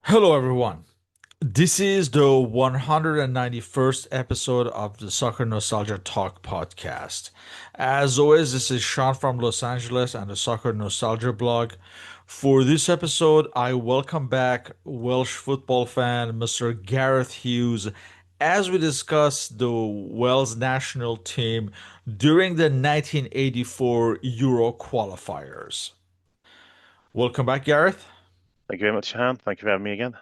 Hello, everyone. This is the 191st episode of the Soccer Nostalgia Talk Podcast. As always, this is Sean from Los Angeles and the Soccer Nostalgia blog. For this episode, I welcome back Welsh football fan Mr. Gareth Hughes as we discuss the Wales national team during the 1984 Euro qualifiers. Welcome back, Gareth. Thank you very much, Han. Thank you for having me again.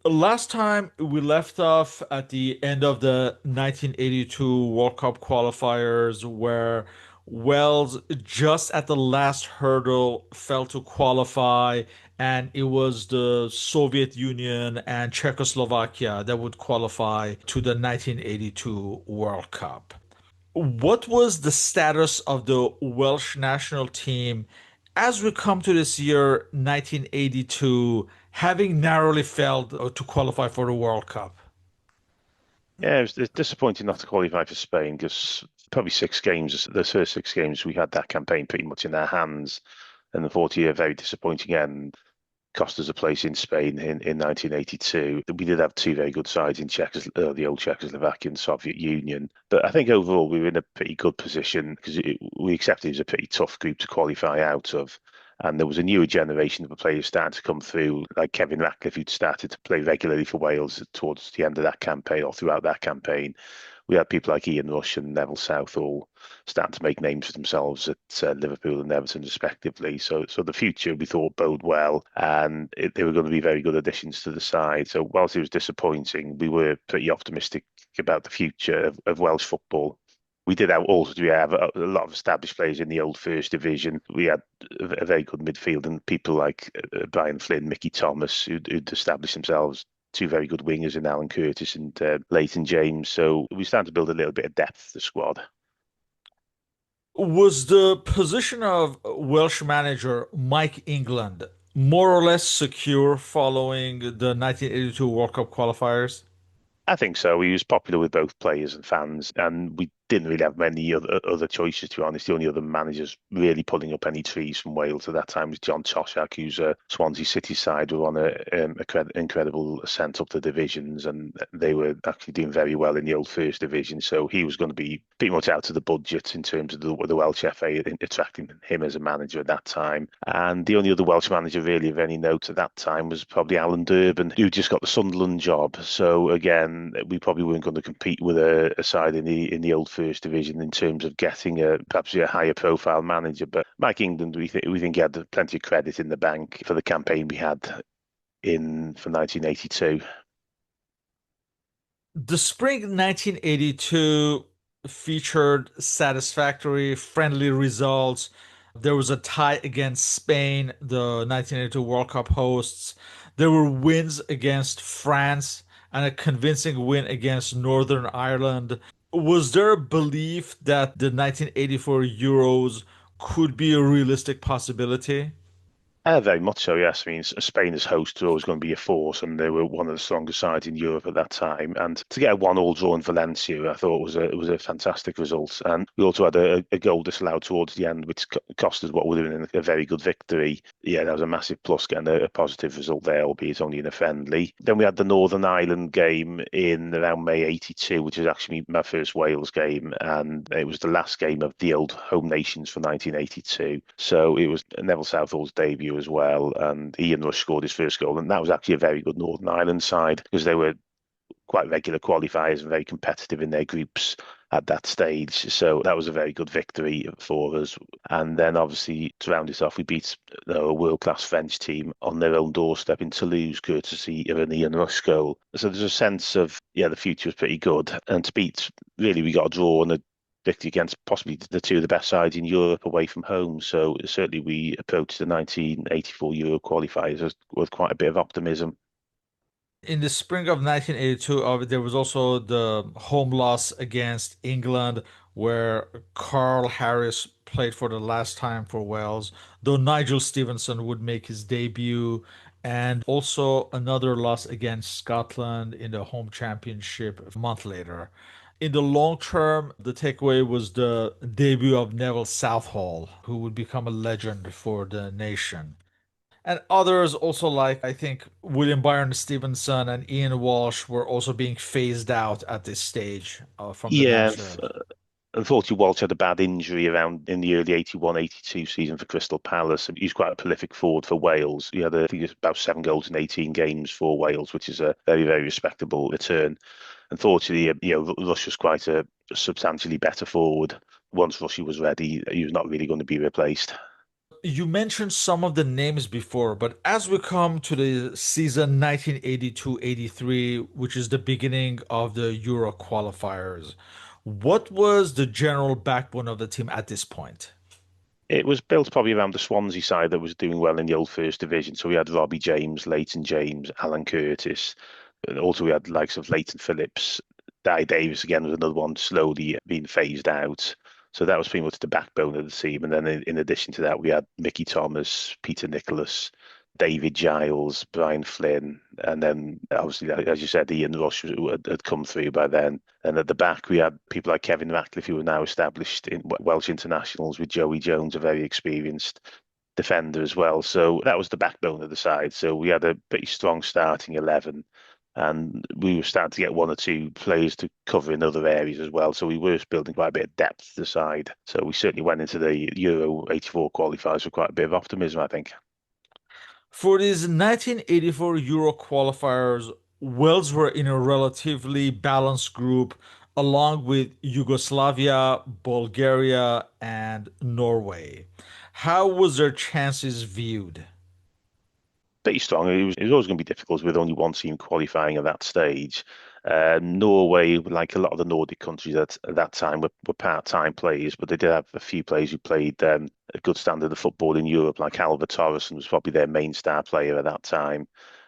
Last time we left off at the end of the 1982 World Cup qualifiers, where Wales just at the last hurdle failed to qualify, and it was the Soviet Union and Czechoslovakia that would qualify to the 1982 World Cup. What was the status of the Welsh national team as we come to this year, 1982, having narrowly failed to qualify for the World Cup? Yeah, it's disappointing not to qualify for Spain because probably six games, the first six games, we had that campaign pretty much in our hands. And unfortunately, a very disappointing end cost us a place in Spain in 1982. We did have two very good sides in the old Czechoslovakia and Soviet Union. But I think overall we were in a pretty good position because we accepted it was a pretty tough group to qualify out of. And there was a newer generation of players starting to come through, like Kevin Ratcliffe, who'd started to play regularly for Wales towards the end of that campaign or throughout that campaign. We had people like Ian Rush and Neville Southall starting to make names for themselves at Liverpool and Everton, respectively. So the future we thought bode well, and they were going to be very good additions to the side. So whilst it was disappointing, we were pretty optimistic about the future of Welsh football. We have a lot of established players in the old First Division. We had a very good midfield and people like Brian Flynn, Mickey Thomas, who'd established themselves. Two very good wingers in Alan Curtis and Leighton James. So we started to build a little bit of depth to the squad. Was the position of Welsh manager Mike England more or less secure following the 1982 World Cup qualifiers? I think so. He was popular with both players and fans, and we didn't really have many other choices, to be honest. The only other managers really pulling up any trees from Wales at that time was John Toshack, who's a Swansea City side, were on incredible ascent up the divisions, and they were actually doing very well in the old First Division. So he was going to be pretty much out of the budget in terms of the Welsh FA attracting him as a manager at that time. And the only other Welsh manager really of any note at that time was probably Alan Durban, who just got the Sunderland job. So again, we probably weren't going to compete with a side in the old First Division in terms of getting perhaps a higher profile manager. But Mike England, we think he had plenty of credit in the bank for the campaign we had in for 1982. The spring 1982 featured satisfactory, friendly results. There was a tie against Spain, the 1982 World Cup hosts. There were wins against France and a convincing win against Northern Ireland. Was there a belief that the 1984 Euros could be a realistic possibility? Very much so, yes. I mean, Spain as host were always going to be a force, and they were one of the strongest sides in Europe at that time. And to get a one-all draw in Valencia, I thought was a fantastic result. And we also had a goal disallowed towards the end, which cost us what would have been a very good victory. Yeah, that was a massive plus, getting a positive result there, albeit only in a friendly. Then we had the Northern Ireland game in around May '82, which was actually my first Wales game, and it was the last game of the old home nations for 1982. So it was Neville Southall's debut as well, and Ian Rush scored his first goal, and that was actually a very good Northern Ireland side because they were quite regular qualifiers and very competitive in their groups at that stage. So that was a very good victory for us. And then obviously to round it off, we beat a world-class French team on their own doorstep in Toulouse, courtesy of an Ian Rush goal. So there's a sense of, yeah, the future was pretty good. And to beat, really, we got a draw and a victory against possibly the two of the best sides in Europe away from home. So certainly we approached the 1984 Euro qualifiers with quite a bit of optimism. In the spring of 1982, there was also the home loss against England, where Carl Harris played for the last time for Wales, though Nigel Stevenson would make his debut, and also another loss against Scotland in the home championship a month later. In the long term, the takeaway was the debut of Neville Southall, who would become a legend for the nation. And others also like, I think, William Byron Stevenson and Ian Walsh were also being phased out at this stage from the Yeah, national. unfortunately, Walsh had a bad injury around in the early 81-82 season for Crystal Palace. He was quite a prolific forward for Wales. He had, I think, it's about 7 goals in 18 games for Wales, which is a very, very respectable return. Unfortunately, Rush was quite a substantially better forward. Once Rushy was ready, he was not really going to be replaced. You mentioned some of the names before, but as we come to the season 1982-83, which is the beginning of the Euro qualifiers, what was the general backbone of the team at this point? It was built probably around the Swansea side that was doing well in the old First Division. So we had Robbie James, Leighton James, Alan Curtis. And also we had the likes of Leighton Phillips. Di Davis again was another one slowly being phased out. So that was pretty much the backbone of the team. And then in addition to that, we had Mickey Thomas, Peter Nicholas, David Giles, Brian Flynn, and then obviously, as you said, Ian Rush had come through by then. And at the back, we had people like Kevin Ratcliffe, who were now established in Welsh internationals, with Joey Jones, a very experienced defender as well. So that was the backbone of the side. So we had a pretty strong starting 11. And we were starting to get one or two players to cover in other areas as well. So we were building quite a bit of depth to the side. So we certainly went into the Euro 84 qualifiers with quite a bit of optimism, I think. For these 1984 Euro qualifiers, Wales were in a relatively balanced group along with Yugoslavia, Bulgaria, and Norway. How was their chances viewed? Pretty strong. It was always going to be difficult with only one team qualifying at that stage. Norway, like a lot of the Nordic countries at that time, were part-time players, but they did have a few players who played a good standard of football in Europe, like Halvor Torresson was probably their main star player at that time.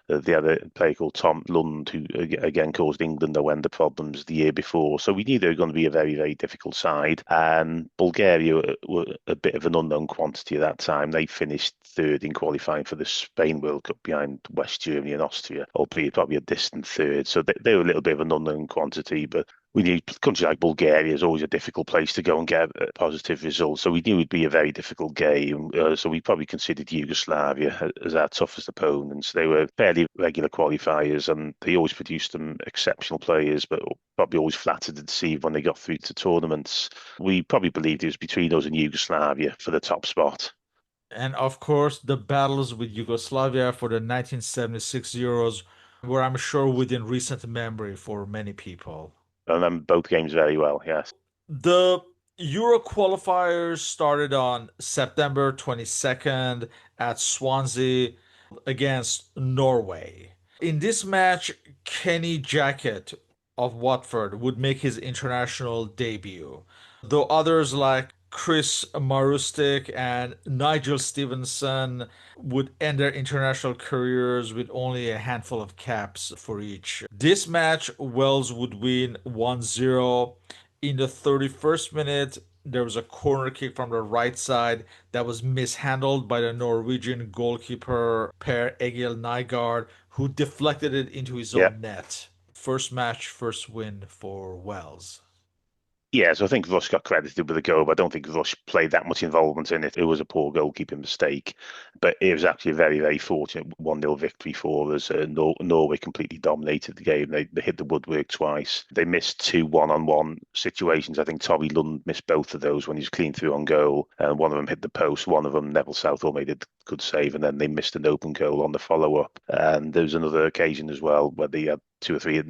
They had a player called Tom Lund, who again caused England no end of problems the year before. So we knew they were going to be a very, very difficult side. And Bulgaria were a bit of an unknown quantity at that time. They finished third in qualifying for the Spain World Cup behind West Germany and Austria, albeit probably a distant third. So they were a little bit of an unknown quantity, but we knew a country like Bulgaria is always a difficult place to go and get a positive result. So we knew it'd be a very difficult game. So we probably considered Yugoslavia as our toughest opponents. They were fairly regular qualifiers and they always produced some exceptional players, but probably always flattered and deceived when they got through to tournaments. We probably believed it was between us and Yugoslavia for the top spot. And of course, the battles with Yugoslavia for the 1976 Euros were, I'm sure, within recent memory for many people. I remember both games very well, yes. The Euro qualifiers started on September 22nd at Swansea against Norway. In this match, Kenny Jackett of Watford would make his international debut, though others like Chris Marustic and Nigel Stevenson would end their international careers with only a handful of caps for each. This match, Wales would win 1-0. In the 31st minute, there was a corner kick from the right side that was mishandled by the Norwegian goalkeeper Per Egil Nygaard, who deflected it into his Yeah. own net. First match, first win for Wales. Yeah, so I think Rush got credited with a goal, but I don't think Rush played that much involvement in it. It was a poor goalkeeping mistake, but it was actually a very, very fortunate 1-0 victory for us. Norway completely dominated the game. They hit the woodwork twice. They missed two one-on-one situations. I think Tommy Lund missed both of those when he was clean through on goal, and one of them hit the post. One of them, Neville Southall, made a good save, and then they missed an open goal on the follow-up. And there was another occasion as well where they had two or three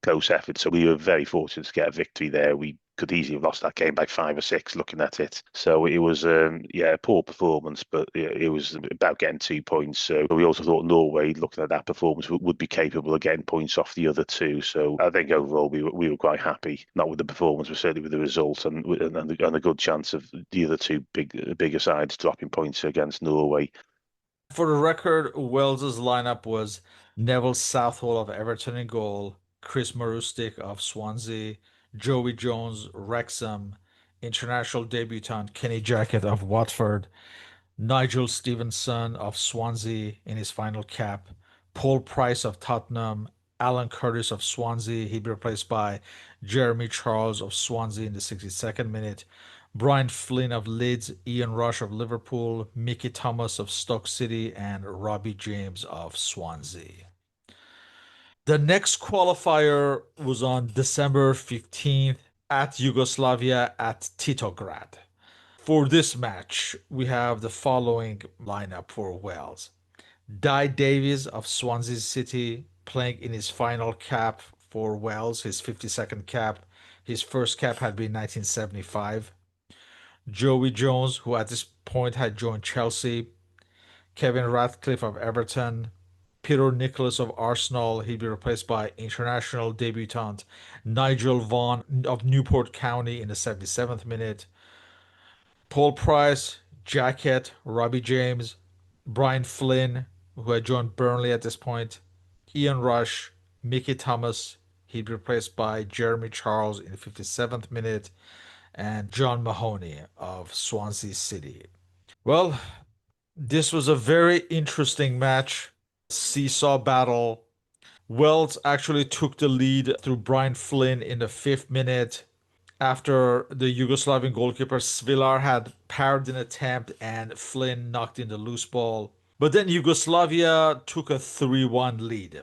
close efforts. So we were very fortunate to get a victory there. We could easily have lost that game by 5 or 6 looking at it. So it was, a poor performance, but it was about getting 2 points. So we also thought Norway, looking at that performance, would be capable of getting points off the other two. So I think overall we were quite happy, not with the performance, but certainly with the result and a good chance of the other two bigger sides dropping points against Norway. For the record, Wales's lineup was Neville Southall of Everton in goal, Chris Marustic of Swansea, Joey Jones, Wrexham, international debutant Kenny Jackett of Watford, Nigel Stevenson of Swansea in his final cap, Paul Price of Tottenham, Alan Curtis of Swansea. He'd be replaced by Jeremy Charles of Swansea in the 62nd minute, Brian Flynn of Leeds, Ian Rush of Liverpool, Mickey Thomas of Stoke City, and Robbie James of Swansea. The next qualifier was on December 15th at Yugoslavia at Titograd. For this match, we have the following lineup for Wales. Di Davies of Swansea City playing in his final cap for Wales, his 52nd cap. His first cap had been 1975. Joey Jones, who at this point had joined Chelsea. Kevin Ratcliffe of Everton. Peter Nicholas of Arsenal. He'd be replaced by international debutant Nigel Vaughan of Newport County in the 77th minute. Paul Price, Jacket, Robbie James, Brian Flynn, who had joined Burnley at this point, Ian Rush, Mickey Thomas. He'd be replaced by Jeremy Charles in the 57th minute, and John Mahoney of Swansea City. Well, this was a very interesting match, seesaw battle. Wales actually took the lead through Brian Flynn in the fifth minute after the Yugoslavian goalkeeper Svilar had parried an attempt and Flynn knocked in the loose ball. But then Yugoslavia took a 3-1 lead.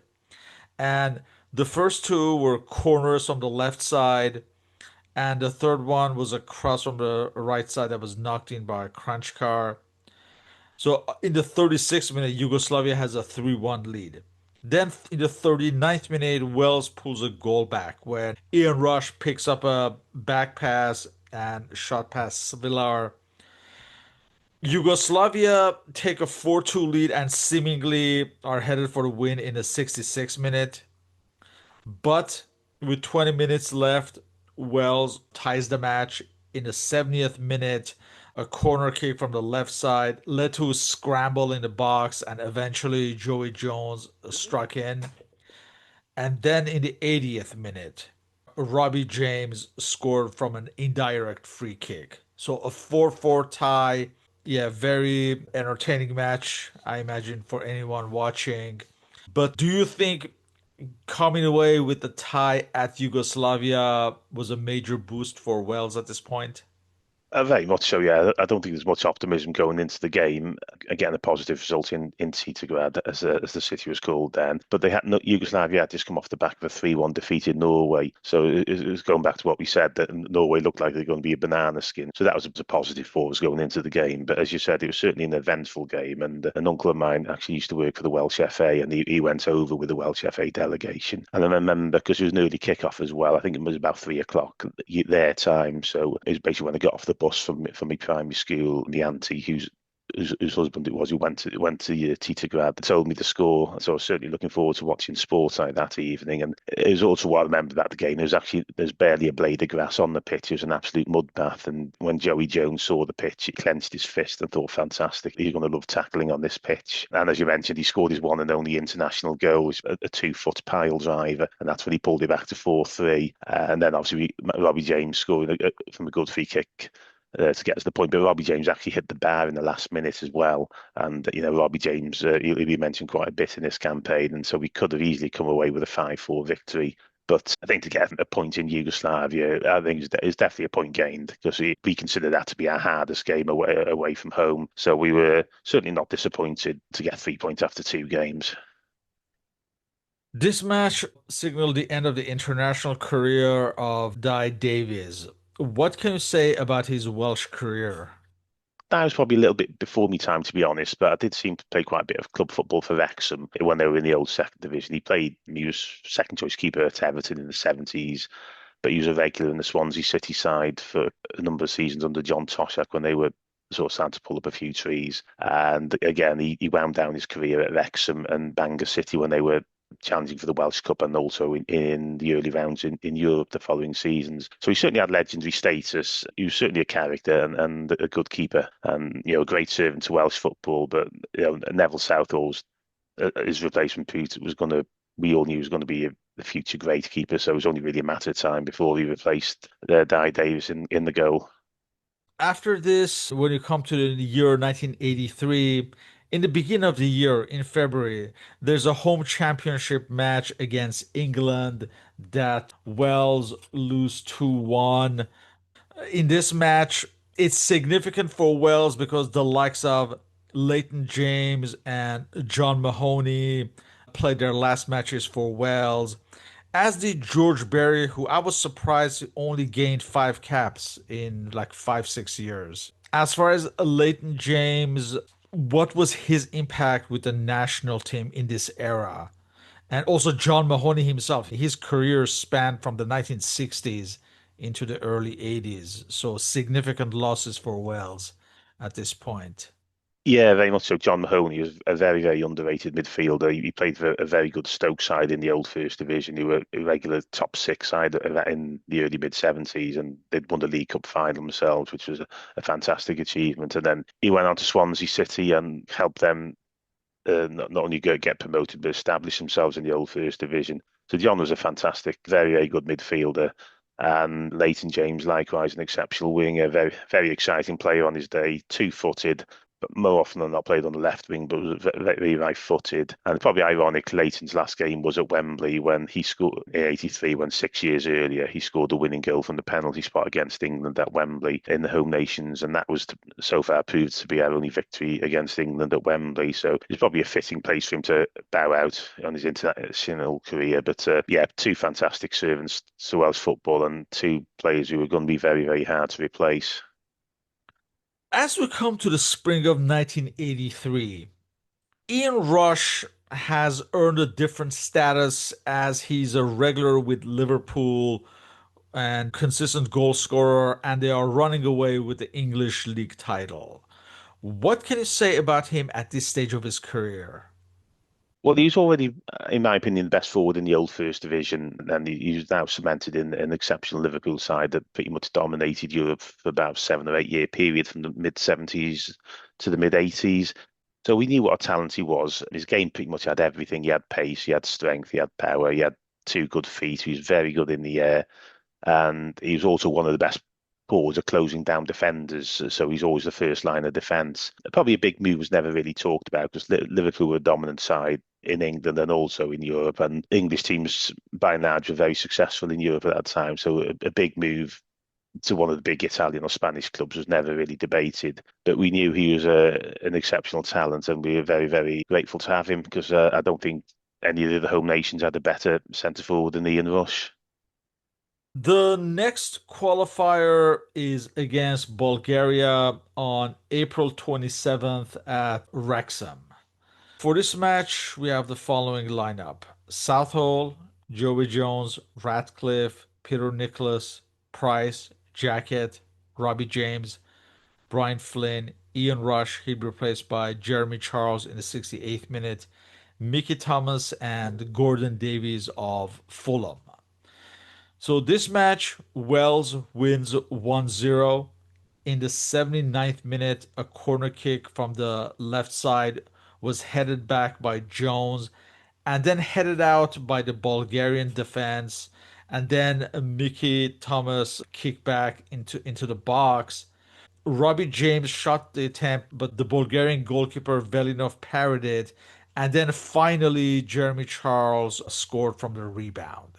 And the first two were corners from the left side, and the third one was a cross from the right side that was knocked in by Kranjčar. So in the 36th minute, Yugoslavia has a 3-1 lead. Then in the 39th minute, Wales pulls a goal back when Ian Rush picks up a back pass and shot past Svilar. Yugoslavia take a 4-2 lead and seemingly are headed for the win in the 66th minute. But with 20 minutes left, Wales ties the match in the 70th minute. A corner kick from the left side led to a scramble in the box, and eventually Joey Jones struck in. And then in the 80th minute, Robbie James scored from an indirect free kick. So a 4-4 tie. Yeah, very entertaining match, I imagine, for anyone watching. But do you think coming away with the tie at Yugoslavia was a major boost for Wales at this point? Very much so, yeah. I don't think there's much optimism going into the game. Again, a positive result in Titograd, as the city was called then. But they had no, Yugoslavia had just come off the back of a 3-1 defeat in Norway. So it was going back to what we said, that Norway looked like they're going to be a banana skin. So that was a positive for us going into the game. But as you said, it was certainly an eventful game. And an uncle of mine actually used to work for the Welsh FA, and he went over with the Welsh FA delegation. And I remember, because it was an early kickoff as well, I think it was about 3 o'clock their time. So it was basically when I got off the bus from my primary school. My auntie, whose husband it was, who went to Titograd, told me the score. So I was certainly looking forward to watching sport like that evening. And it was also what I remember about the game. There's barely a blade of grass on the pitch. It was an absolute mud bath. And when Joey Jones saw the pitch, he clenched his fist and thought, fantastic, he's going to love tackling on this pitch. And as you mentioned, he scored his one and only international goal, a 2-foot pile driver, and that's when he pulled it back to 4-3. And then obviously Robbie James scored from a good free kick to get us the point. But Robbie James actually hit the bar in the last minute as well. And, Robbie James, he'll be mentioned quite a bit in this campaign. And so we could have easily come away with a 5-4 victory. But I think to get a point in Yugoslavia, I think is definitely a point gained, because we consider that to be our hardest game away from home. So we were certainly not disappointed to get 3 points after 2 games. This match signaled the end of the international career of Di Davies. What can you say about his Welsh career? That was probably a little bit before me time, to be honest, but I did seem to play quite a bit of club football for Wrexham when they were in the old second division. He was second choice keeper at Everton in the 70s, but he was a regular in the Swansea City side for a number of seasons under John Toshak when they were sort of starting to pull up a few trees. And again, he wound down his career at Wrexham and Bangor City when they were challenging for the Welsh Cup, and also in the early rounds in Europe the following seasons. So he certainly had legendary status. He was certainly a character and a good keeper, and a great servant to Welsh football. But Neville Southall's his replacement Pete we all knew he was going to be the future great keeper. So it was only really a matter of time before he replaced Di Davies in the goal. After this, when you come to the year 1983, in the beginning of the year, in February, there's a home championship match against England that Wales lose 2-1. In this match, It's significant for Wales because the likes of Leighton James and John Mahoney played their last matches for Wales, as did George Berry, who I was surprised only gained 5 caps in like 5, 6 years. As far as Leighton James, what was his impact with the national team in this era? And also John Mahoney himself, his career spanned from the 1960s into the early 80s. So significant losses for Wales at this point. Yeah, very much so. John Mahoney was a very, very underrated midfielder. He played for a very good Stoke side in the old First Division, who were a regular top six side in the early mid 70s, and they'd won the League Cup final themselves, which was a fantastic achievement. And then he went on to Swansea City and helped them not only get promoted but establish themselves in the old First Division. So John was a fantastic, very, very good midfielder. And Leighton James, likewise, an exceptional winger, very, very exciting player on his day, two-footed, but more often than not played on the left wing, but was very right-footed. And probably ironic, Leighton's last game was at Wembley when he scored in '83, when 6 years earlier he scored the winning goal from the penalty spot against England at Wembley in the home nations, and that was so far proved to be our only victory against England at Wembley. So it's probably a fitting place for him to bow out on his international career. But yeah, two fantastic servants to Welsh football and two players who are going to be very, very hard to replace. As we come to the spring of 1983, Ian Rush has earned a different status as he's a regular with Liverpool and consistent goal scorer, and they are running away with the English league title. What can you say about him at this stage of his career? Well, he's already, in my opinion, the best forward in the old First Division, and he's now cemented in an exceptional Liverpool side that pretty much dominated Europe for about 7 or 8 year period from the mid 70s to the mid 80s. So we knew what a talent he was. His game pretty much had everything. He had pace, he had strength, he had power, he had two good feet. He was very good in the air, and he was also one of the best forwards at closing down defenders. So he's always the first line of defence. Probably a big move was never really talked about because Liverpool were a dominant side in England and also in Europe, and English teams by and large were very successful in Europe at that time. So a big move to one of the big Italian or Spanish clubs was never really debated. But we knew he was an exceptional talent, and we were very, very grateful to have him because I don't think any of the other home nations had a better centre forward than Ian Rush. The next qualifier is against Bulgaria on April 27th at Wrexham. For this match, we have the following lineup: Southall, Joey Jones, Ratcliffe, Peter Nicholas, Price, Jacket, Robbie James, Brian Flynn, Ian Rush. He'd be replaced by Jeremy Charles in the 68th minute, Mickey Thomas, and Gordon Davies of Fulham. So this match, Wales wins 1-0. In the 79th minute, a corner kick from the left side was headed back by Jones and then headed out by the Bulgarian defense. And then Mickey Thomas kicked back into the box. Robbie James shot the attempt, but the Bulgarian goalkeeper Velinov parried it. And then finally, Jeremy Charles scored from the rebound.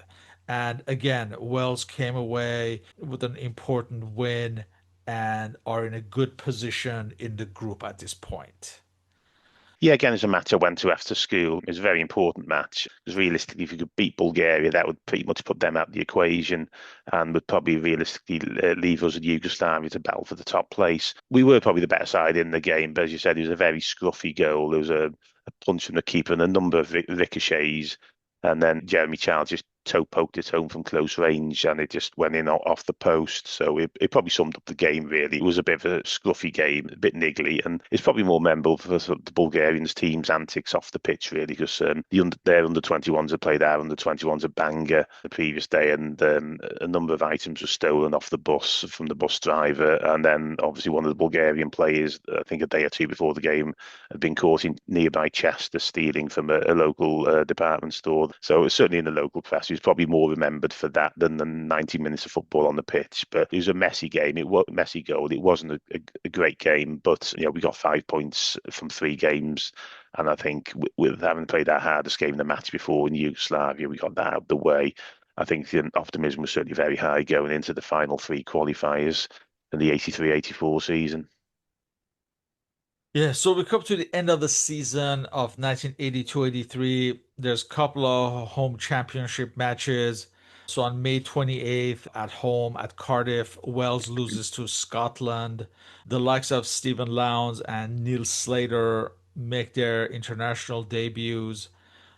And again, Wales came away with an important win and are in a good position in the group at this point. Yeah, again, it's a match I went to after school. It was a very important match because realistically, if you could beat Bulgaria, that would pretty much put them out of the equation and would probably realistically leave us in Yugoslavia to battle for the top place. We were probably the better side in the game, but as you said, it was a very scruffy goal. There was a punch from the keeper and a number of ricochets. And then Jeremy Charles just toe poked it home from close range and it just went in off the post. So it probably summed up the game, really. It was a bit of a scruffy game, a bit niggly, and it's probably more memorable for sort of the Bulgarians' team's antics off the pitch, really, because their under-21s had played our under-21s at Bangor the previous day, and a number of items were stolen off the bus from the bus driver. And then obviously one of the Bulgarian players, I think a day or two before the game, had been caught in nearby Chester stealing from a local department store. So certainly in the local press, he was probably more remembered for that than the 90 minutes of football on the pitch. But it was a messy game. It was a messy goal. It wasn't a great game, but we got 5 points from 3 games. And I think with having played our hardest game in the match before in Yugoslavia, we got that out of the way. I think the optimism was certainly very high going into the final 3 qualifiers. in the 83-84 season. Yeah, so we come to the end of the season of 1982-83. There's a couple of home championship matches. So on May 28th at home at Cardiff, Wales loses to Scotland. The likes of Stephen Lowndes and Neil Slater make their international debuts.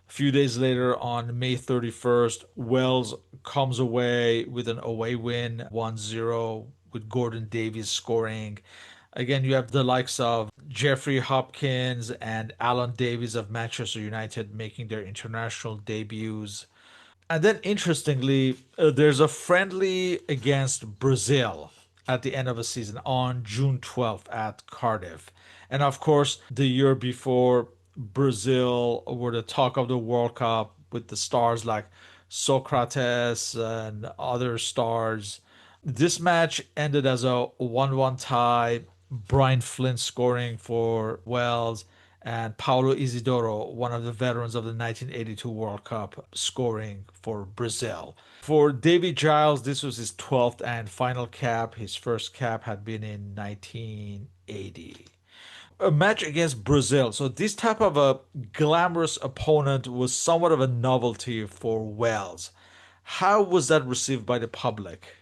A few days later, on May 31st, Wales comes away with an away win 1-0 with Gordon Davies scoring. Again, you have the likes of Jeffrey Hopkins and Alan Davies of Manchester United making their international debuts. And then, interestingly, there's a friendly against Brazil at the end of the season on June 12th at Cardiff. And of course, the year before, Brazil were the talk of the World Cup with the stars like Socrates and other stars. This match ended as a 1-1 tie. Brian Flynn scoring for Wales and Paulo Isidoro, one of the veterans of the 1982 World Cup, scoring for Brazil. For Davy Giles, this was his 12th and final cap. His first cap had been in 1980. A match against Brazil. So this type of a glamorous opponent was somewhat of a novelty for Wales. How was that received by the public?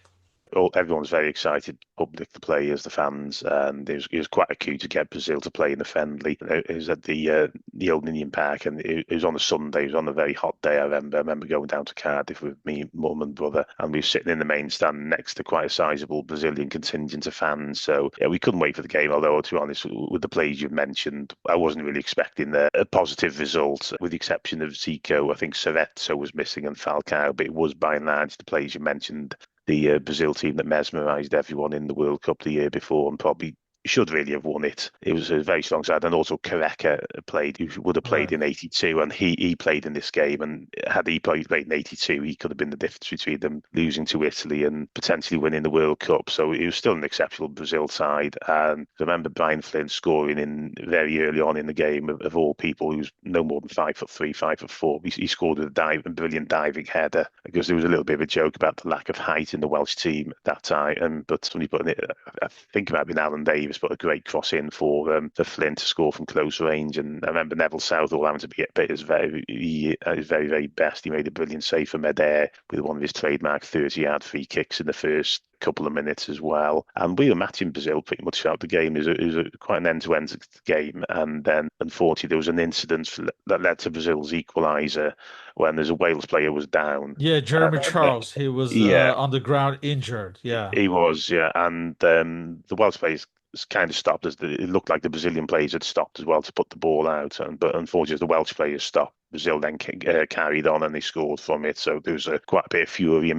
Everyone's very excited, public, the players, the fans, and it was quite a coup to get Brazil to play in the friendly. It was at the Old Ninian Park, and it was on a Sunday. It was on a very hot day. I remember going down to Cardiff with me, mum, and brother, and we were sitting in the main stand next to quite a sizable Brazilian contingent of fans. So yeah, we couldn't wait for the game. Although to be honest, with the players you've mentioned, I wasn't really expecting a positive result, with the exception of Zico. I think Soweto was missing and Falcao, but it was by and large the players you mentioned, the Brazil team that mesmerised everyone in the World Cup the year before and probably should really have won it. It was a very strong side, and also Careca played, who would have played Right. in '82, and he played in this game. And had he played in '82, he could have been the difference between them losing to Italy and potentially winning the World Cup. So it was still an exceptional Brazil side. And I remember Brian Flynn scoring in very early on in the game, of all people, he was no more than 5'3", 5'4". He scored with a brilliant diving header, because there was a little bit of a joke about the lack of height in the Welsh team at that time. But somebody put in it, I think it might have been Alan Davies, but a great cross in for Flynn to score from close range. And I remember Neville Southall having to be at his very best. He made a brilliant save for Meder with one of his trademark 30-yard free kicks in the first couple of minutes as well. And we were matching Brazil pretty much throughout the game. It was quite an end-to-end game. And then, unfortunately, there was an incident that led to Brazil's equaliser when there's a Wales player was down. Yeah, Uh, Jeremy Charles, he was yeah, on the ground injured. Yeah. he was, yeah. And the Welsh players kind of stopped, as it looked like the Brazilian players had stopped as well to put the ball out. But unfortunately, the Welsh players stopped. Brazil then carried on and they scored from it. So there was quite a bit of fury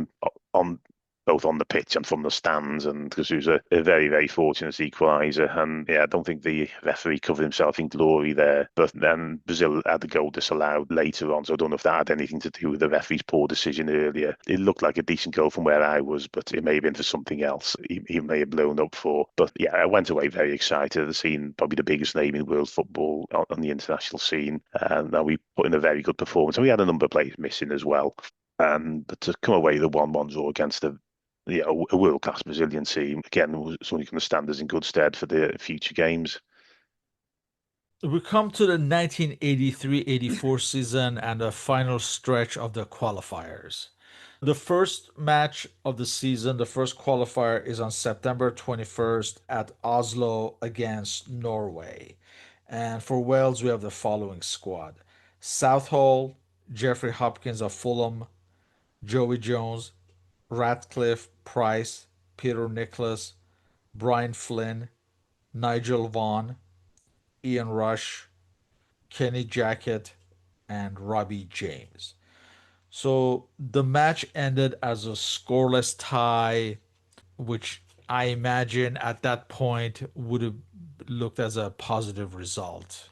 on both on the pitch and from the stands, and because it was a very fortunate equaliser. And yeah, I don't think the referee covered himself in glory there. But then Brazil had the goal disallowed later on, so I don't know if that had anything to do with the referee's poor decision earlier. It looked like a decent goal from where I was, but it may have been for something else he may have blown up for. But yeah, I went away very excited. I've seen probably the biggest name in world football on the international scene, and we put in a very good performance. And we had a number of players missing as well. But to come away with a 1-1 draw against a world-class Brazilian team, again, was something going to stand us in good stead for the future games. We come to the 1983-84 season and the final stretch of the qualifiers. The first match of the season, the first qualifier, is on September 21st at Oslo against Norway. And for Wales, we have the following squad: Southall, Jeffrey Hopkins of Fulham, Joey Jones, Ratcliffe, Price, Peter Nicholas, Brian Flynn, Nigel Vaughan, Ian Rush, Kenny Jackett, and Robbie James. So the match ended as a scoreless tie, which I imagine at that point would have looked as a positive result.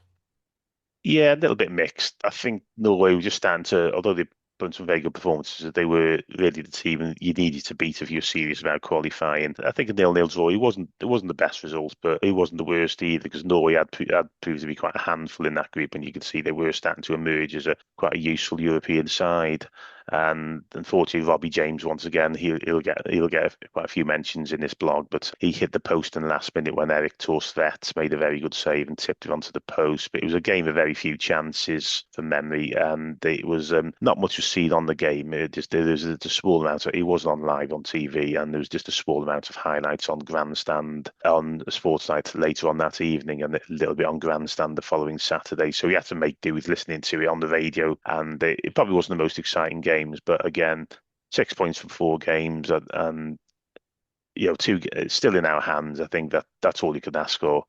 Yeah, a little bit mixed. I think Norway were just starting to, although they put in some very good performances, they were really the team you needed to beat if you're serious about qualifying. I think a 0-0 draw, it wasn't the best result, but it wasn't the worst either, because Norway had proved to be quite a handful in that group, and you could see they were starting to emerge as a quite a useful European side. And unfortunately, Robbie James once again he'll get quite a few mentions in this blog, but he hit the post in the last minute when Eric Torstvedt made a very good save and tipped it onto the post. But it was a game of very few chances from memory, and it was not much was seen on the game. There was a small amount. It wasn't on live on TV, and there was just a small amount of highlights on Grandstand on a sports night later on that evening, and a little bit on Grandstand the following Saturday. So we had to make do with listening to it on the radio, and it probably wasn't the most exciting games, but again, 6 points from 4 games, and two still in our hands. I think that's all you can ask for.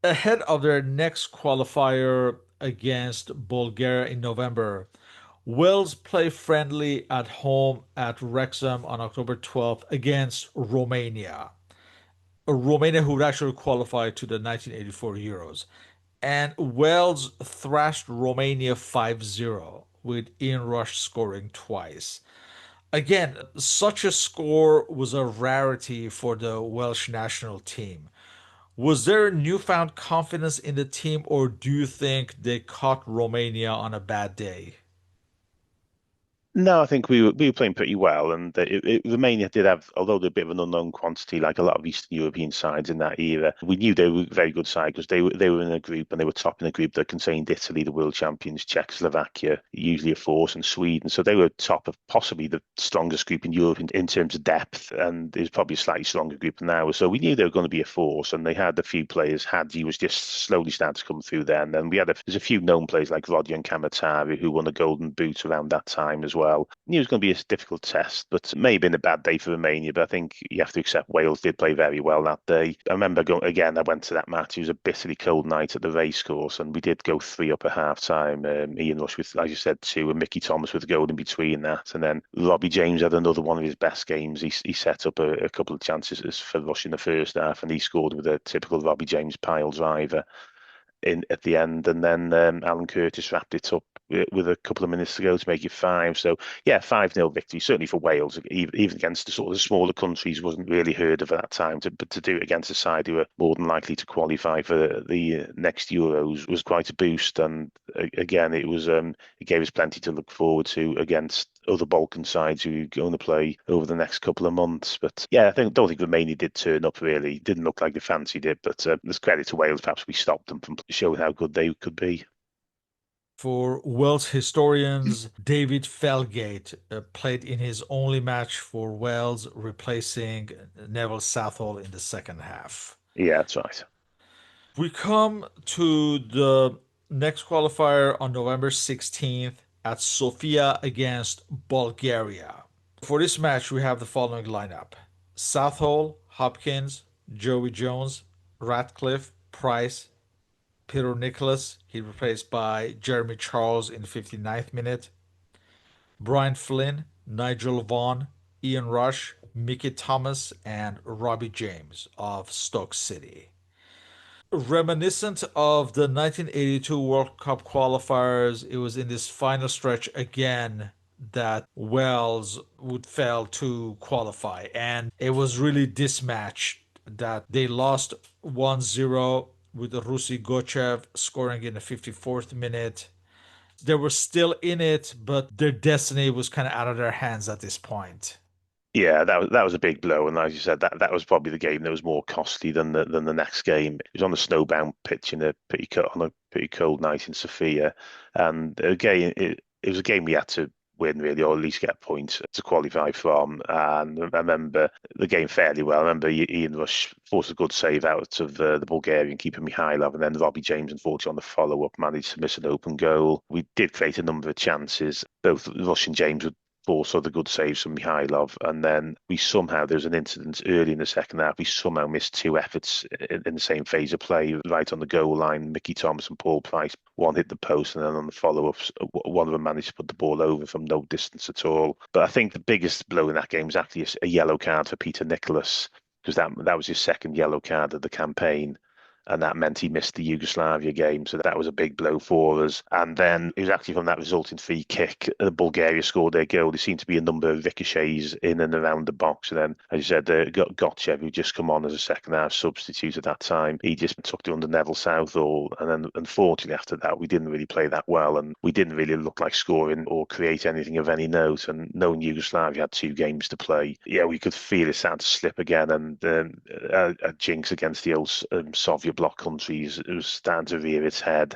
Ahead of their next qualifier against Bulgaria in November, Wales play friendly at home at Wrexham on October 12th against Romania. Romania who would actually qualify to the 1984 Euros. And Wales thrashed Romania 5-0 with Ian Rush scoring twice. Again, such a score was a rarity for the Welsh national team. Was there newfound confidence in the team, or do you think they caught Romania on a bad day? No, I think we were playing pretty well, and Romania did have, although they're a bit of an unknown quantity, like a lot of Eastern European sides in that era. We knew they were a very good side because they were in a group, and they were top in a group that contained Italy, the world champions, Czechoslovakia, usually a force, and Sweden. So they were top of possibly the strongest group in Europe in terms of depth, and it was probably a slightly stronger group than ours. So we knew they were going to be a force, and they had a few players. Hadji was just slowly starting to come through then. And there's a few known players like Rodion Kamatari who won a Golden Boot around that time as well. Knew it was going to be a difficult test, but it may have been a bad day for Romania. But I think you have to accept Wales did play very well that day. I remember going again. I went to that match. It was a bitterly cold night at the racecourse, and we did go 3 up at half time. Ian Rush with, as you said, 2, and Mickey Thomas with a goal in between that. And then Robbie James had another one of his best games. He set up a couple of chances for Rush in the first half, and he scored with a typical Robbie James pile driver in at the end, and then Alan Curtis wrapped it up with a couple of minutes to go to make it 5. So yeah, 5-0 victory, certainly for Wales, even against the sort of the smaller countries, wasn't really heard of at that time. But to do it against a side who were more than likely to qualify for the next Euros was quite a boost. And again, it gave us plenty to look forward to against other Balkan sides who are going to play over the next couple of months. But yeah, don't think Romania did turn up really. Didn't look like they fancied it, but there's credit to Wales. Perhaps we stopped them from showing how good they could be. For Wales historians, David Felgate played in his only match for Wales, replacing Neville Southall in the second half. Yeah, that's right. We come to the next qualifier on November 16th at Sofia against Bulgaria. For this match, we have the following lineup: Southall, Hopkins, Joey Jones, Ratcliffe, Price, Peter Nicholas. He replaced by Jeremy Charles in the 59th minute. Brian Flynn, Nigel Vaughan, Ian Rush, Mickey Thomas, and Robbie James of Stoke City. Reminiscent of the 1982 World Cup qualifiers, it was in this final stretch again that Wales would fail to qualify. And it was really this match that they lost 1-0 with Rusy Gochev scoring in the 54th minute. They were still in it, but their destiny was kind of out of their hands at this point. Yeah, that was a big blow, and as you said, that was probably the game that was more costly than the next game. It was on a snowbound pitch on a pretty cold night in Sofia, and again, it was a game we had to win really, or at least get a point to qualify from. And I remember the game fairly well. I remember Ian Rush forced a good save out of the Bulgarian keeper Mikhailov, and then Robbie James, unfortunately, on the follow-up managed to miss an open goal. We did create a number of chances. Both Rush and James would force other good saves from Mikhailov, and then there was an incident early in the second half. We somehow missed 2 efforts in the same phase of play right on the goal line. Mickey Thomas and Paul Price, one hit the post, and then on the follow-ups, one of them managed to put the ball over from no distance at all. But I think the biggest blow in that game was actually a yellow card for Peter Nicholas, because that was his second yellow card of the campaign. and that meant he missed the Yugoslavia game. So that was a big blow for us. And then it was actually from that resulting free kick, Bulgaria scored their goal. There seemed to be a number of ricochets in and around the box. And then, as you said, Gotchev, who just come on as a second half substitute at that time, he just took it under Neville Southall. And then, unfortunately, after that, we didn't really play that well, and we didn't really look like scoring or create anything of any note. And knowing Yugoslavia had 2 games to play, yeah, we could feel it starting to slip again. And a jinx against the old Soviet bloc countries, it was starting to rear its head.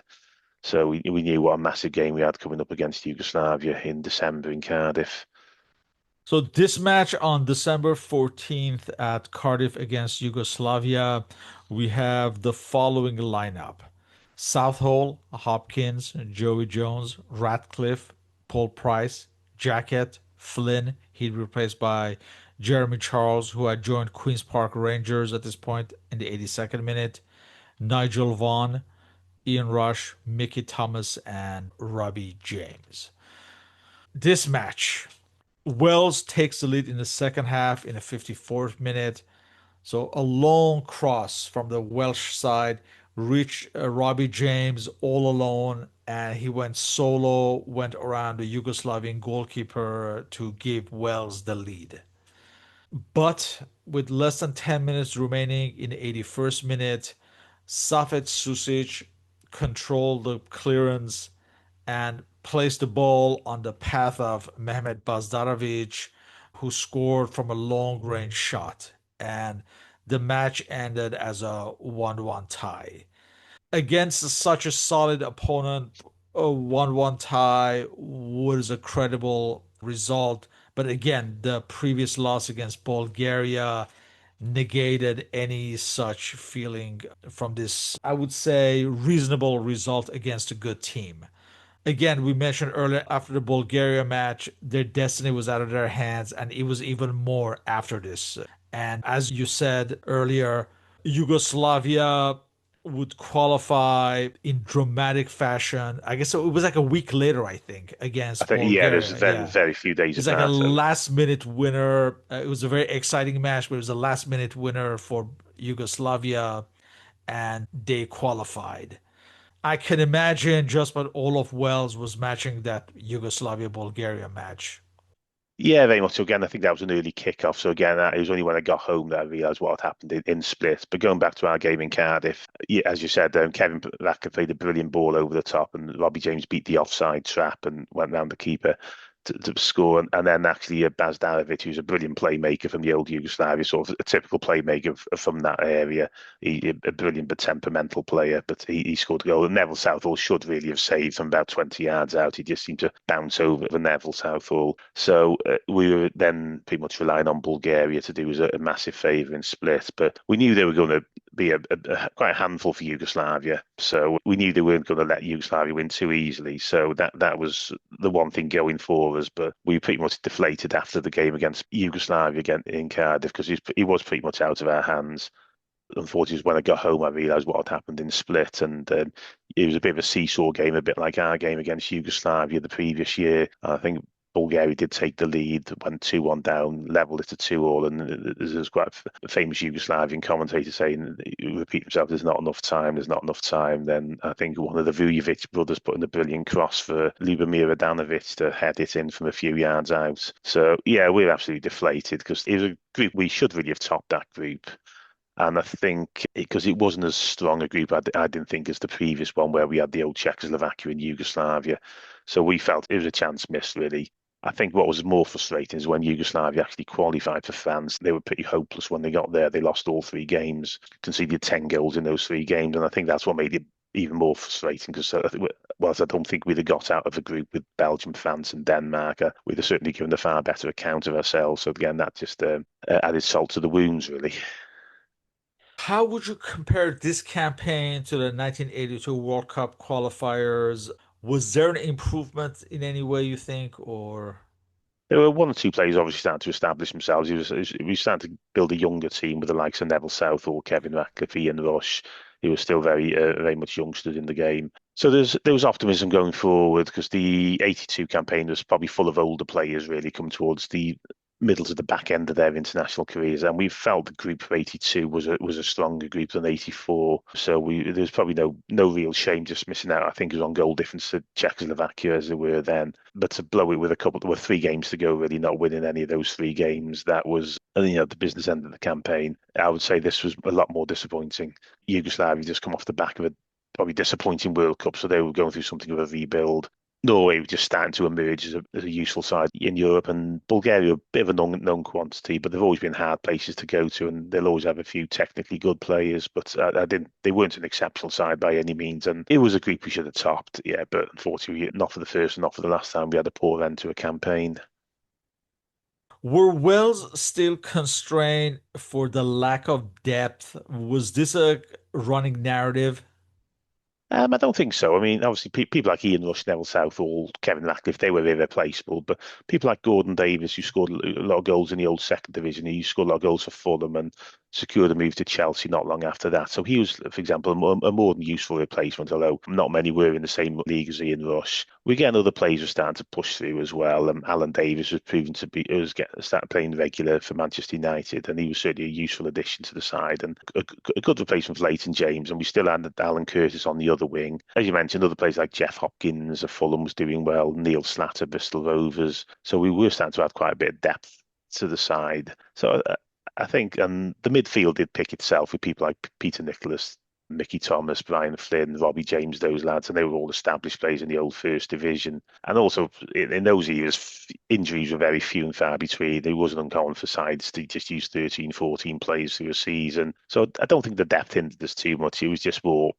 So we knew what a massive game we had coming up against Yugoslavia in December in Cardiff. So this match on December 14th at Cardiff against Yugoslavia, we have the following lineup. Southall, Hopkins, Joey Jones, Ratcliffe, Paul Price, Jacket, Flynn. He'd replaced by Jeremy Charles, who had joined Queen's Park Rangers at this point in the 82nd minute. Nigel Vaughan, Ian Rush, Mickey Thomas, and Robbie James. This match, Wales takes the lead in the second half in the 54th minute. So a long cross from the Welsh side reached Robbie James all alone, and he went solo, went around the Yugoslavian goalkeeper to give Wales the lead. But with less than 10 minutes remaining in the 81st minute, Safet Susic controlled the clearance and placed the ball on the path of Mehmet Bazdarovic, who scored from a long range shot. And the match ended as a 1-1 tie. Against such a solid opponent, a 1-1 tie was a credible result. But again, the previous loss against Bulgaria negated any such feeling from this, I would say, reasonable result against a good team. Again, we mentioned earlier after the Bulgaria match, their destiny was out of their hands, and it was even more after this. And as you said earlier, Yugoslavia would qualify in dramatic fashion. I guess it was like a week later, I think, I against think, yeah, there's Bulgaria. very, Yeah. very few days It's of like a that. So last minute winner. It was a very exciting match, but it was a last minute winner for Yugoslavia, and they qualified. I can imagine just about all of Wales was matching that Yugoslavia Bulgaria match. yeah, very much so. Again, I think that was an early kickoff. So again, it was only when I got home that I realised what had happened in Split. But going back to our game in Cardiff, yeah, as you said, Kevin Ratka played a brilliant ball over the top, and Robbie James beat the offside trap and went round the keeper to score. And then actually Bazdarovic, who's a brilliant playmaker from the old Yugoslavia, sort of a typical playmaker from that area. A brilliant but temperamental player, but he scored a goal. And Neville Southall should really have saved from about 20 yards out. He just seemed to bounce over the Neville Southall. So we were then pretty much relying on Bulgaria to do us a massive favour in Split. But we knew they were going to be quite a handful for Yugoslavia. So we knew they weren't going to let Yugoslavia win too easily. So that was the one thing going for us. But we pretty much deflated after the game against Yugoslavia again in Cardiff, because he was pretty much out of our hands. Unfortunately, when I got home, I realised what had happened in Split, and it was a bit of a seesaw game, a bit like our game against Yugoslavia the previous year. I think Bulgaria did take the lead, went 2-1 down, levelled it to 2-2, and there's quite a famous Yugoslavian commentator saying, repeat himself, there's not enough time, there's not enough time. Then I think one of the Vujovic brothers put in a brilliant cross for Ljubomir Adanovic to head it in from a few yards out. So, yeah, we're absolutely deflated, because it was a group we should really have topped that group. And I think because it wasn't as strong a group, I didn't think, as the previous one where we had the old Czechoslovakia and Yugoslavia. So we felt it was a chance missed, really. I think what was more frustrating is when Yugoslavia actually qualified for France, they were pretty hopeless when they got there. They lost all 3 games, conceded 10 goals in those 3 games. And I think that's what made it even more frustrating, because whilst I don't think we'd have got out of the group with Belgium, France and Denmark, we'd have certainly given a far better account of ourselves. So again, that just added salt to the wounds, really. How would you compare this campaign to the 1982 World Cup qualifiers? Was there an improvement in any way, you think, or? There were 1 or 2 players obviously starting to establish themselves. We started to build a younger team with the likes of Neville Southall, Kevin Ratcliffe, Ian Rush, who were still very much youngsters in the game. So there was optimism going forward, because the 82 campaign was probably full of older players really come towards the middle to the back end of their international careers, and we felt the group for '82 was a stronger group than '84. So there's probably no real shame just missing out. I think it was on goal difference to Czechoslovakia as they were then, but to blow it with there were 3 games to go, really not winning any of those 3 games. That was the business end of the campaign. I would say this was a lot more disappointing. Yugoslavia just come off the back of a probably disappointing World Cup, so they were going through something of a rebuild. Norway were just starting to emerge as a useful side in Europe, and Bulgaria a bit of a known quantity, but they've always been hard places to go to, and they'll always have a few technically good players. But they weren't an exceptional side by any means, and it was a group we should have topped, yeah. But unfortunately, not for the first and not for the last time. We had a poor end to a campaign. Were Wales still constrained for the lack of depth? Was this a running narrative? I don't think so. I mean, obviously, people like Ian Rush, Neville Southall, Kevin Ratcliffe, they were irreplaceable. But people like Gordon Davies, who scored a lot of goals in the old second division, he scored a lot of goals for Fulham and secured a move to Chelsea not long after that. So he was, for example, a more than useful replacement, although not many were in the same league as Ian Rush. We're getting other players were starting to push through as well. Alan Davies was proven to be started playing regular for Manchester United, and he was certainly a useful addition to the side and a good replacement for Leighton James. And we still had Alan Curtis on the other wing, as you mentioned. Other players like Jeff Hopkins of Fulham was doing well. Neil Slatter, Bristol Rovers. So we were starting to add quite a bit of depth to the side. So I think, and the midfield did pick itself with people like Peter Nicholas, Mickey Thomas, Brian Flynn, Robbie James, those lads, and they were all established players in the old First Division. And also in those years, injuries were very few and far between. It wasn't uncommon for sides to just use 13, 14 players through a season. So I don't think the depth hindered us too much. It was just more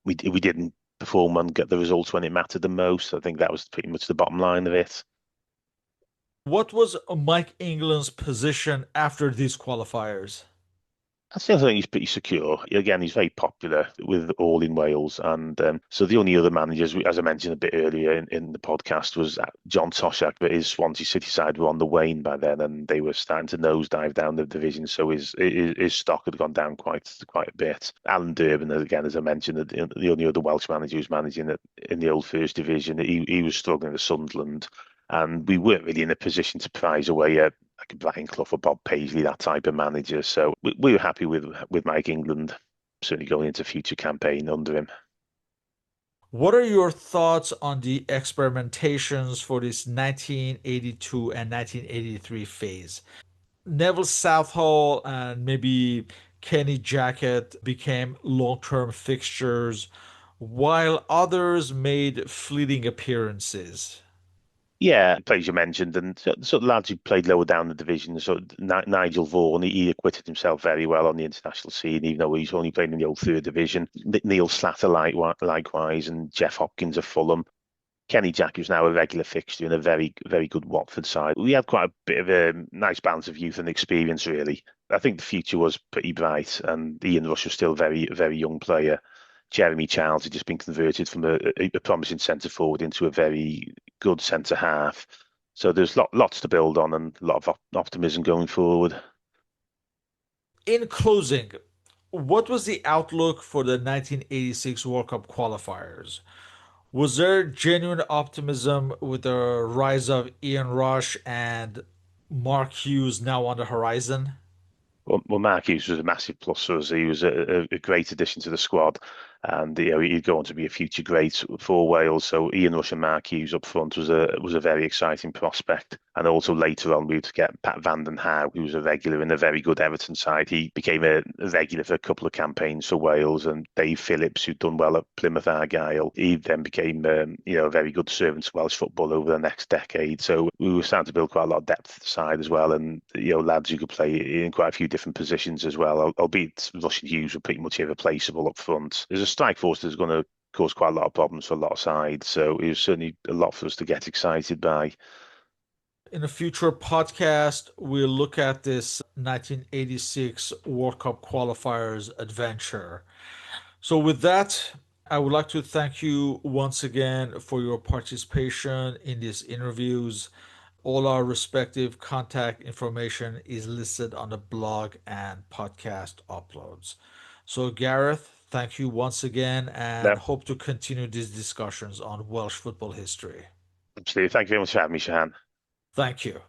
we didn't perform and get the results when it mattered the most. I think that was pretty much the bottom line of it. What was Mike England's position after these qualifiers? I still think he's pretty secure. Again, he's very popular with all in Wales. And so the only other managers, as I mentioned a bit earlier in the podcast, was John Toshak, but his Swansea City side were on the wane by then, and they were starting to nosedive down the division. So his stock had gone down quite a bit. Alan Durbin, again, as I mentioned, the only other Welsh manager who's managing it in the old First Division, he was struggling at Sunderland. And we weren't really in a position to prize away like a Brian Clough or Bob Paisley, that type of manager. So we were happy with Mike England, certainly going into future campaign under him. What are your thoughts on the experimentations for this 1982 and 1983 phase? Neville Southall and maybe Kenny Jackett became long-term fixtures, while others made fleeting appearances. Yeah, players you mentioned, and sort of lads who played lower down the division. So Nigel Vaughan, he acquitted himself very well on the international scene, even though he's only playing in the old third division. Neil Slatter likewise, and Jeff Hopkins of Fulham. Kenny Jack, who's now a regular fixture in a very, very good Watford side. We had quite a bit of a nice balance of youth and experience, really. I think the future was pretty bright, and Ian Rush was still a very, very young player. Jeremy Charles had just been converted from a promising centre forward into a very good centre half. So there's lots to build on and a lot of optimism going forward. In closing, what was the outlook for the 1986 World Cup qualifiers? Was there genuine optimism with the rise of Ian Rush and Mark Hughes now on the horizon? Well, Mark Hughes was a massive plus for us. He was a great addition to the squad, and he'd go on to be a future great for Wales. So Ian Rush and Mark Hughes up front was a very exciting prospect. And also later on, we would get Pat Van den Hauwe, who was a regular in a very good Everton side. He became a regular for a couple of campaigns for Wales. And Dave Phillips, who'd done well at Plymouth Argyle, he then became a very good servant to Welsh football over the next decade. So we were starting to build quite a lot of depth to the side as well, and lads who could play in quite a few different positions as well. Albeit Rush and Hughes were pretty much irreplaceable up front. There's a strike force that's going to cause quite a lot of problems for a lot of sides. So it was certainly a lot for us to get excited by. In a future podcast, we'll look at this 1986 World Cup qualifiers adventure. So, with that, I would like to thank you once again for your participation in these interviews. All our respective contact information is listed on the blog and podcast uploads. So, Gareth, thank you once again and No, hope to continue these discussions on Welsh football history. absolutely. Thank you very much for having me, Shahan. Thank you.